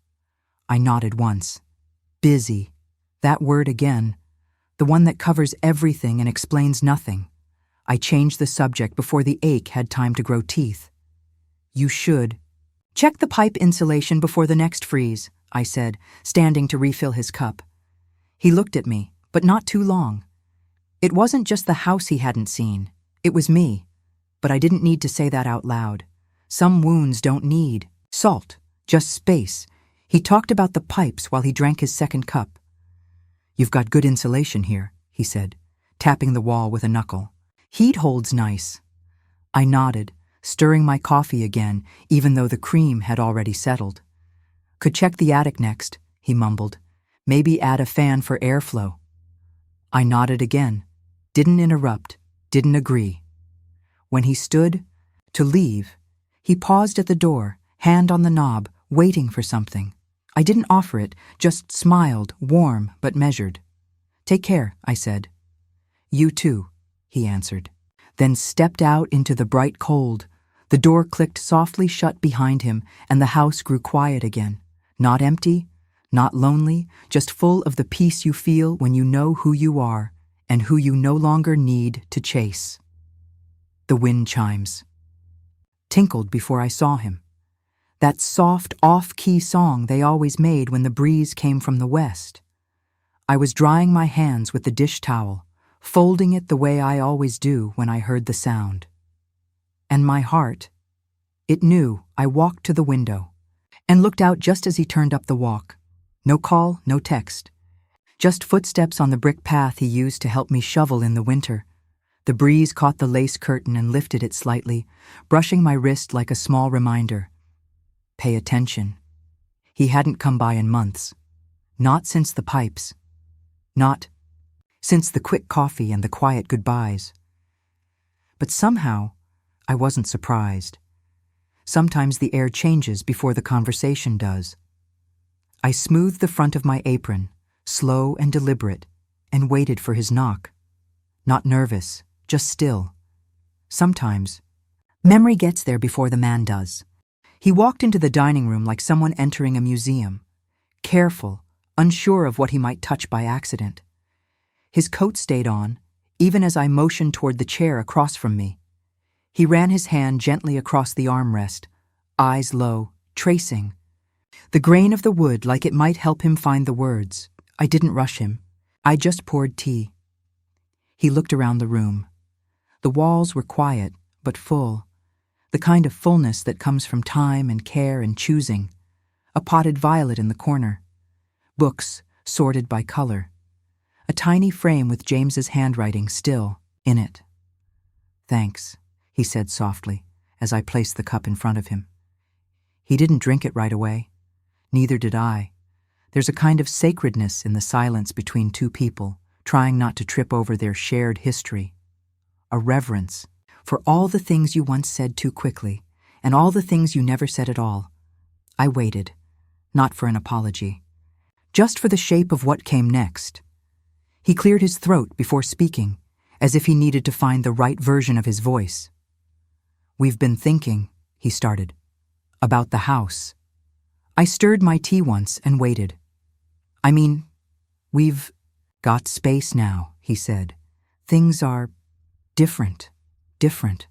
[SPEAKER 1] I nodded once. Busy. That word again. The one that covers everything and explains nothing. I changed the subject before the ache had time to grow teeth. You should. Check the pipe insulation before the next freeze, I said, standing to refill his cup. He looked at me, but not too long. It wasn't just the house he hadn't seen. It was me. But I didn't need to say that out loud. Some wounds don't need salt, just space. He talked about the pipes while he drank his second cup. You've got good insulation here, he said, tapping the wall with a knuckle. Heat holds nice. I nodded, stirring my coffee again, even though the cream had already settled. Could check the attic next, he mumbled. Maybe add a fan for airflow. I nodded again, didn't interrupt, didn't agree. When he stood to leave, he paused at the door, hand on the knob, waiting for something. I didn't offer it, just smiled, warm but measured. Take care, I said. You too, he answered. Then stepped out into the bright cold. The door clicked softly shut behind him, and the house grew quiet again. Not empty, not lonely, just full of the peace you feel when you know who you are and who you no longer need to chase. The wind chimes tinkled before I saw him. That soft, off-key song they always made when the breeze came from the west. I was drying my hands with the dish towel, folding it the way I always do when I heard the sound. And my heart, it knew I walked to the window and looked out just as he turned up the walk. No call, no text. Just footsteps on the brick path he used to help me shovel in the winter. The breeze caught the lace curtain and lifted it slightly, brushing my wrist like a small reminder. Pay attention. He hadn't come by in months. Not since the pipes. Not since the quick coffee and the quiet goodbyes. But somehow, I wasn't surprised. Sometimes the air changes before the conversation does. I smoothed the front of my apron, slow and deliberate, and waited for his knock. Not nervous, just still. Sometimes, memory gets there before the man does. He walked into the dining room like someone entering a museum, careful, unsure of what he might touch by accident. His coat stayed on, even as I motioned toward the chair across from me. He ran his hand gently across the armrest, eyes low, tracing. The grain of the wood like it might help him find the words. I didn't rush him. I just poured tea. He looked around the room. The walls were quiet, but full. The kind of fullness that comes from time and care and choosing. A potted violet in the corner. Books sorted by color. A tiny frame with James's handwriting still in it. Thanks, he said softly, as I placed the cup in front of him. He didn't drink it right away. Neither did I. There's a kind of sacredness in the silence between two people, trying not to trip over their shared history. A reverence for all the things you once said too quickly, and all the things you never said at all. I waited, not for an apology, just for the shape of what came next. He cleared his throat before speaking, as if he needed to find the right version of his voice. We've been thinking, he started, about the house. I stirred my tea once and waited. I mean, we've got space now, he said. Things are different. Different.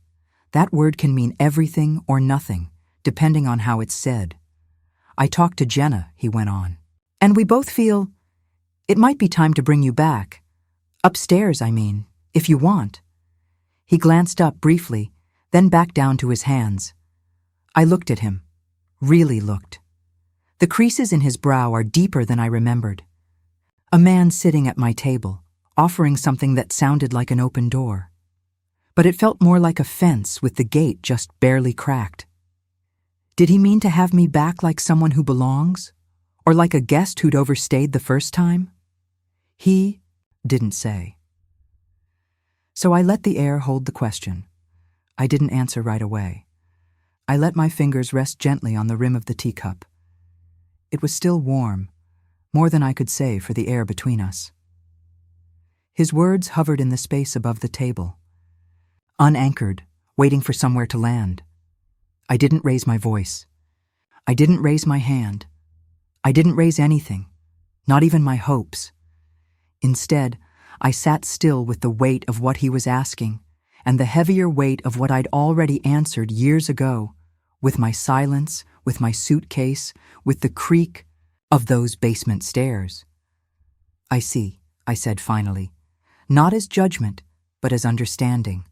[SPEAKER 1] That word can mean everything or nothing, depending on how it's said. I talked to Jenna, he went on, and we both feel it might be time to bring you back. Upstairs, I mean, if you want. He glanced up briefly, then back down to his hands. I looked at him, really looked. The creases in his brow are deeper than I remembered. A man sitting at my table, offering something that sounded like an open door. But it felt more like a fence with the gate just barely cracked. Did he mean to have me back like someone who belongs? Or like a guest who'd overstayed the first time? He didn't say. So I let the air hold the question. I didn't answer right away. I let my fingers rest gently on the rim of the teacup. It was still warm, more than I could say for the air between us. His words hovered in the space above the table, unanchored, waiting for somewhere to land. I didn't raise my voice. I didn't raise my hand. I didn't raise anything, not even my hopes. Instead, I sat still with the weight of what he was asking, and the heavier weight of what I'd already answered years ago, with my silence, with my suitcase, with the creak of those basement stairs. I see, I said finally, not as judgment, but as understanding.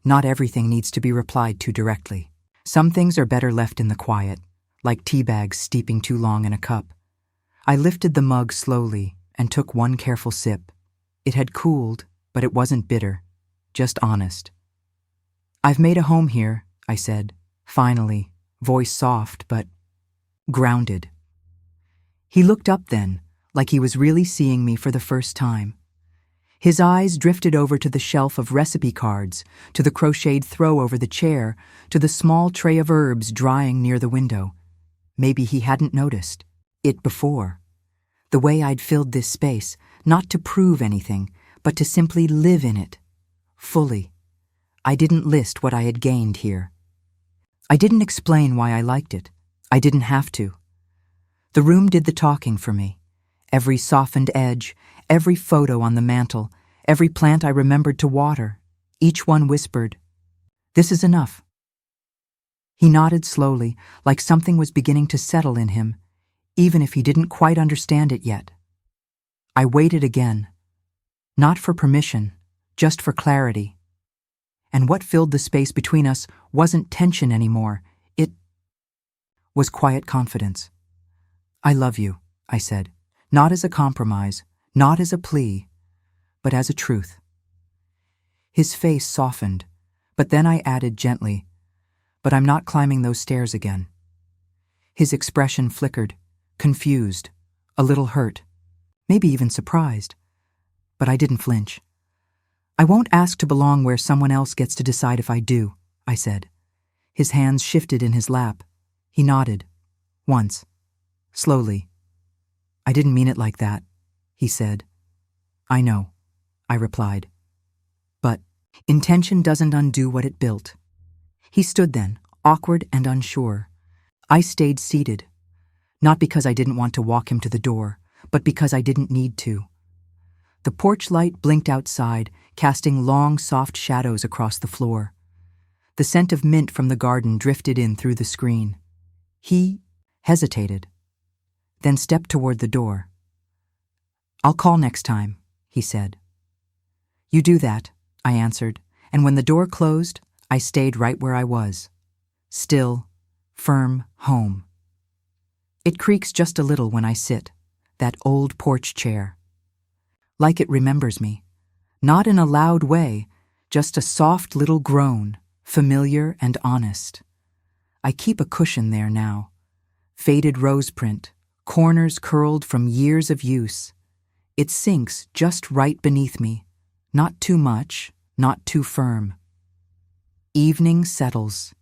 [SPEAKER 1] Not everything needs to be replied to directly. Some things are better left in the quiet, like tea bags steeping too long in a cup. I lifted the mug slowly and took one careful sip. It had cooled, but it wasn't bitter, just honest. I've made a home here, I said, finally, voice soft but grounded. He looked up then, like he was really seeing me for the first time. His eyes drifted over to the shelf of recipe cards, to the crocheted throw over the chair, to the small tray of herbs drying near the window. Maybe he hadn't noticed it before. The way I'd filled this space, not to prove anything, but to simply live in it, fully. I didn't list what I had gained here. I didn't explain why I liked it. I didn't have to. The room did the talking for me. Every softened edge, every photo on the mantel, every plant I remembered to water, each one whispered, "This is enough." He nodded slowly, like something was beginning to settle in him, even if he didn't quite understand it yet. I waited again, not for permission, just for clarity. And what filled the space between us wasn't tension anymore. It was quiet confidence. "I love you," I said, not as a compromise, not as a plea, but as a truth. His face softened, but then I added gently, "But I'm not climbing those stairs again." His expression flickered, confused, a little hurt, maybe even surprised, but I didn't flinch. "I won't ask to belong where someone else gets to decide if I do," I said. His hands shifted in his lap. He nodded. Once. Slowly. "I didn't mean it like that," he said. "I know," I replied. "But intention doesn't undo what it built." He stood then, awkward and unsure. I stayed seated, not because I didn't want to walk him to the door, but because I didn't need to. The porch light blinked outside, casting long, soft shadows across the floor. The scent of mint from the garden drifted in through the screen. He hesitated, then stepped toward the door. "I'll call next time," he said. "You do that," I answered, and when the door closed, I stayed right where I was. Still, firm home. It creaks just a little when I sit, that old porch chair. Like it remembers me, not in a loud way, just a soft little groan, familiar and honest. I keep a cushion there now, faded rose print, corners curled from years of use. It sinks just right beneath me, not too much, not too firm. Evening settles,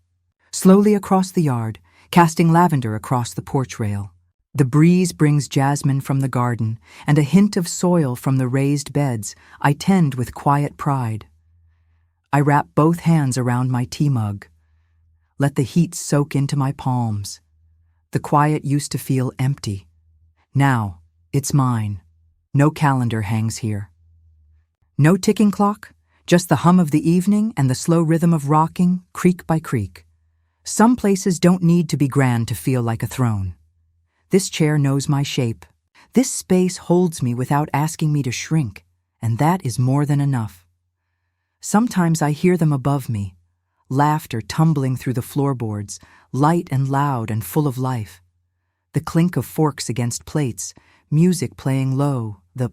[SPEAKER 1] slowly across the yard, casting lavender across the porch rail. The breeze brings jasmine from the garden, and a hint of soil from the raised beds I tend with quiet pride. I wrap both hands around my tea mug. Let the heat soak into my palms. The quiet used to feel empty. Now, it's mine. No calendar hangs here. No ticking clock, just the hum of the evening and the slow rhythm of rocking, creak by creak. Some places don't need to be grand to feel like a throne. This chair knows my shape. This space holds me without asking me to shrink, and that is more than enough. Sometimes I hear them above me, laughter tumbling through the floorboards, light and loud and full of life. The clink of forks against plates, music playing low, the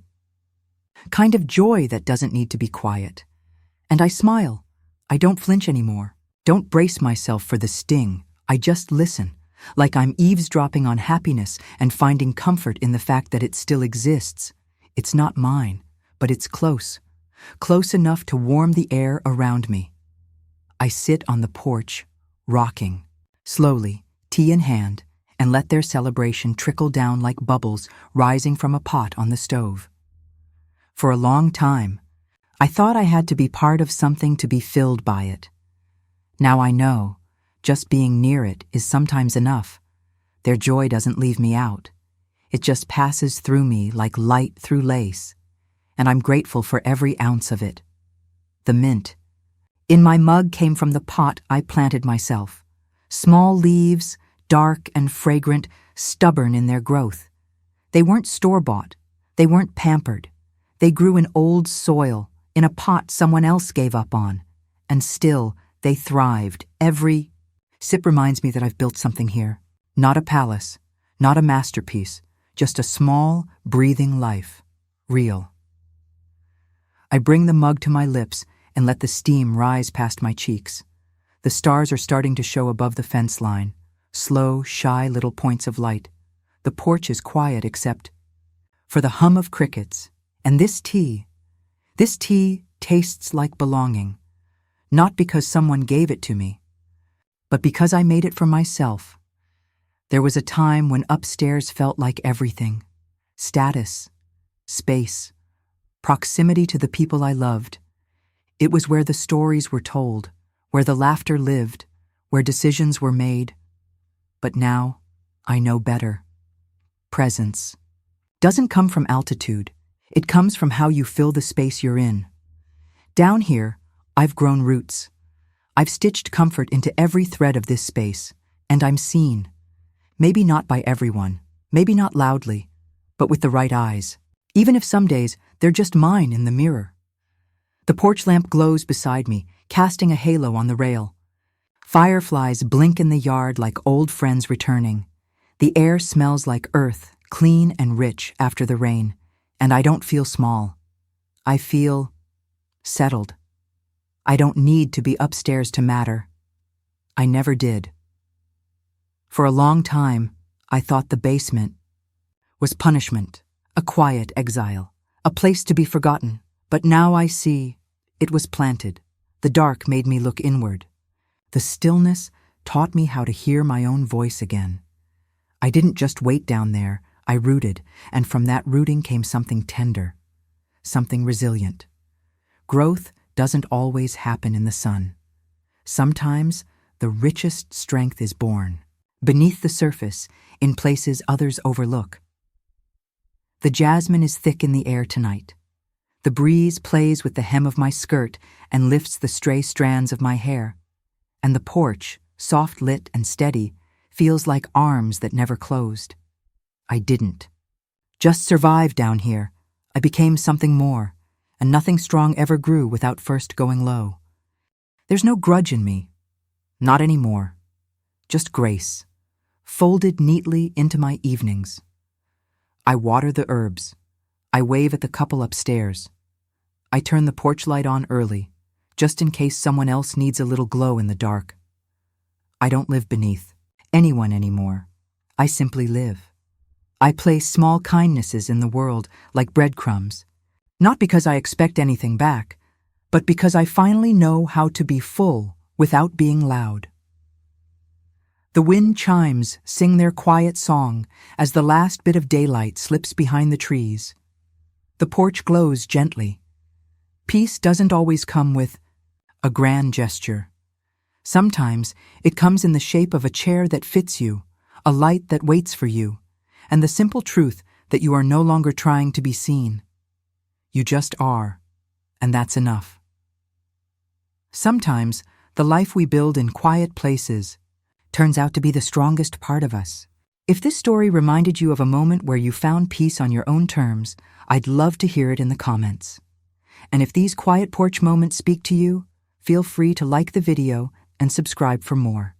[SPEAKER 1] kind of joy that doesn't need to be quiet. And I smile. I don't flinch anymore. Don't brace myself for the sting. I just listen, like I'm eavesdropping on happiness and finding comfort in the fact that it still exists. It's not mine, but it's close, close enough to warm the air around me. I sit on the porch, rocking, slowly, tea in hand, and let their celebration trickle down like bubbles rising from a pot on the stove. For a long time, I thought I had to be part of something to be filled by it. Now I know, just being near it is sometimes enough. Their joy doesn't leave me out. It just passes through me like light through lace, and I'm grateful for every ounce of it. The mint in my mug came from the pot I planted myself. Small leaves, dark and fragrant, stubborn in their growth. They weren't store-bought. They weren't pampered. They grew in old soil, in a pot someone else gave up on. And still, they thrived. Every sip reminds me that I've built something here. Not a palace, not a masterpiece, just a small, breathing life. Real. I bring the mug to my lips and let the steam rise past my cheeks. The stars are starting to show above the fence line, slow, shy little points of light. The porch is quiet except for the hum of crickets. And this tea tastes like belonging, not because someone gave it to me, but because I made it for myself. There was a time when upstairs felt like everything: status, space, proximity to the people I loved. It was where the stories were told, where the laughter lived, where decisions were made. But now, I know better. Presence doesn't come from altitude. It comes from how you fill the space you're in. Down here, I've grown roots. I've stitched comfort into every thread of this space, and I'm seen. Maybe not by everyone, maybe not loudly, but with the right eyes, even if some days they're just mine in the mirror. The porch lamp glows beside me, casting a halo on the rail. Fireflies blink in the yard like old friends returning. The air smells like earth, clean and rich after the rain, and I don't feel small. I feel settled. I don't need to be upstairs to matter. I never did. For a long time, I thought the basement was punishment, a quiet exile, a place to be forgotten. But now I see it was planted. The dark made me look inward. The stillness taught me how to hear my own voice again. I didn't just wait down there, I rooted, and from that rooting came something tender, something resilient. Growth doesn't always happen in the sun. Sometimes the richest strength is born beneath the surface, in places others overlook. The jasmine is thick in the air tonight. The breeze plays with the hem of my skirt and lifts the stray strands of my hair. And the porch, soft lit and steady, feels like arms that never closed. I didn't just survive down here. I became something more, and nothing strong ever grew without first going low. There's no grudge in me. Not anymore. Just grace, folded neatly into my evenings. I water the herbs. I wave at the couple upstairs. I turn the porch light on early, just in case someone else needs a little glow in the dark. I don't live beneath anyone anymore. I simply live. I place small kindnesses in the world like breadcrumbs, not because I expect anything back, but because I finally know how to be full without being loud. The wind chimes sing their quiet song as the last bit of daylight slips behind the trees. The porch glows gently. Peace doesn't always come with a grand gesture. Sometimes it comes in the shape of a chair that fits you, a light that waits for you, and the simple truth that you are no longer trying to be seen. You just are, and that's enough. Sometimes the life we build in quiet places turns out to be the strongest part of us. If this story reminded you of a moment where you found peace on your own terms, I'd love to hear it in the comments. And if these quiet porch moments speak to you, feel free to like the video and subscribe for more.